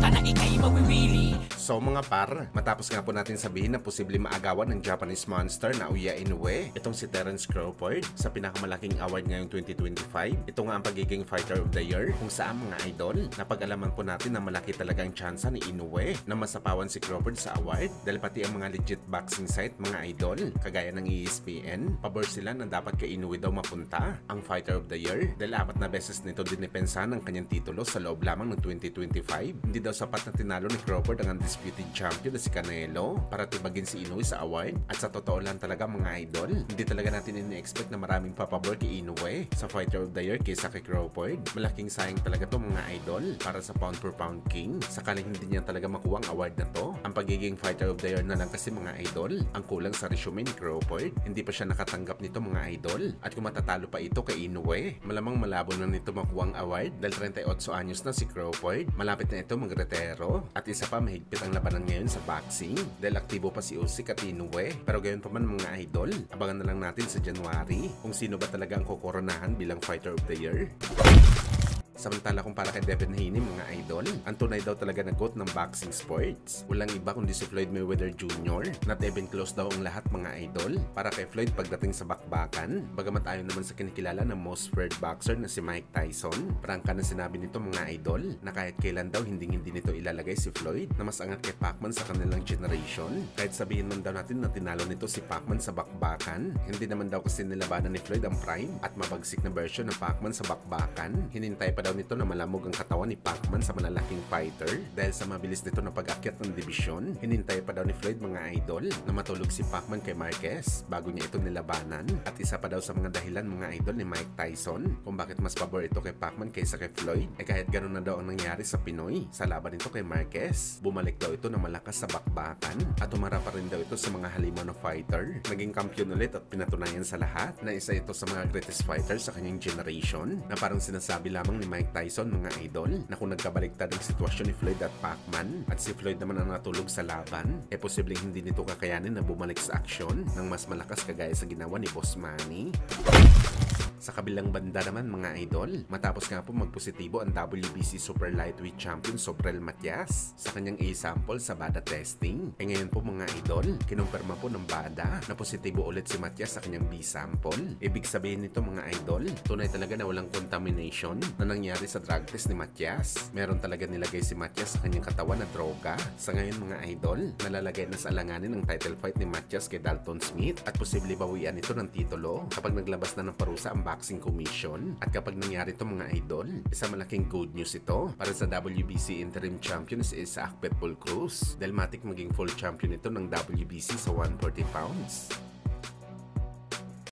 ka na ikay mawiwili. So mga par, matapos nga po natin sabihin na posible maagawan ng Japanese monster na Uya Inoue, itong si Terence Crawford sa pinakamalaking award ngayong 2025. Ito nga ang pagiging Fighter of the Year, kung saan mga idol, napag-alaman po natin na malaki talagang tsansa ni Inoue na masapawan si Crawford sa award dahil pati ang mga legit boxing site mga idol, kagaya ng ESPN, pabor sila na dapat kay Inoue daw mapunta ang Fighter of the Year dahil 4 na beses nito dinipensahan ang kanyang titulo sa loob lamang ng 2025. Hindi daw sapat na tinalo ni Crawford ang undisputed champion na si Canelo para tibagin si Inoue sa award. At sa totoo lang talaga mga idol, hindi talaga natin ini-expect na maraming papabor kay Inoue sa Fighter of the Year kaysa kay Crawford. Malaking sayang talaga to mga idol para sa pound per pound king sakaling hindi niya talaga makuha ang award na to. Ang pagiging Fighter of the Year na lang kasi mga idol, ang kulang sa resume ni Crawford. Hindi pa siya nakatanggap nito mga idol. At kung matatalo pa ito kay Inoue, malamang malabo na nito makuha ang award dahil 38 anyos na si Crawford. Malapit na ito magretero. At isa pa, mahigpit ang labanan ngayon sa boxing dahil aktibo pa si Usyk at Inoue. Pero gayon pa man mga idol, abangan na lang natin sa January kung sino ba talaga ang kokoronahan bilang Fighter of the Year. Samantala kung para kay Devin Haney mga idol, ang tunay daw talaga na GOAT ng boxing sports. Walang iba kundi si Floyd Mayweather Jr. Not even close daw ang lahat mga idol para kay Floyd pagdating sa bakbakan. Bagamat ayon naman sa kinikilala ng most feared boxer na si Mike Tyson, prangka na sinabi nito mga idol na kahit kailan daw hindi nito ilalagay si Floyd na mas angat kay Pacman sa kanilang generation. Kahit sabihin man daw natin na tinalo nito si Pacman sa bakbakan, hindi naman daw kasi nilabanan ni Floyd ang prime at mabagsik na version ng Pacman sa bakbakan. Hinintay pa daw nito na malamog ang katawan ni Pacman sa malalaking fighter dahil sa mabilis nito na pag-akyat ng dibisyon. Hinintay pa daw ni Floyd mga idol na matulog si Pacman kay Marquez bago niya ito nilabanan. At isa pa daw sa mga dahilan mga idol ni Mike Tyson kung bakit mas pabor ito kay Pacman kaysa kay Floyd kahit ganun na daw ang nangyari sa Pinoy sa laban nito kay Marquez. Bumalik daw ito na malakas sa bakbakan at umara pa rin daw ito sa mga halimaw na fighter. Naging kampiyon ulit at pinatunayan sa lahat na isa ito sa mga greatest fighters sa kanyang generation na parang sinasabi lamang ni Mike Tyson mga idol na kung nagkabaliktad ang sitwasyon ni Floyd at Pacman at si Floyd naman ang natulog sa laban, posibleng hindi nito kakayanin na bumalik sa aksyon ng mas malakas kagaya sa ginawa ni Boss Manny. Sa kabilang banda naman mga idol, matapos nga po magpositibo ang WBC Super Lightweight Champion Sobrel Matias sa kanyang A-sample sa BADA testing. Ngayon po mga idol, kinumpirma po ng BADA na positibo ulit si Matias sa kanyang B-sample. Ibig sabihin nito mga idol, tunay talaga na walang contamination na nangyari sa drug test ni Matias. Meron talaga nilagay si Matias sa kanyang katawan na droga. Sa ngayon mga idol, nalalagay na sa alanganin ng title fight ni Matias kay Dalton Smith at posible bawian ito ng titulo kapag naglabas na ng parusa ang Boxing Commission. At kapag nangyari ito mga idol, isa malaking good news ito para sa WBC Interim Champion si Isaac Pitbull Cruz dahil matik maging full champion ito ng WBC sa 140 pounds.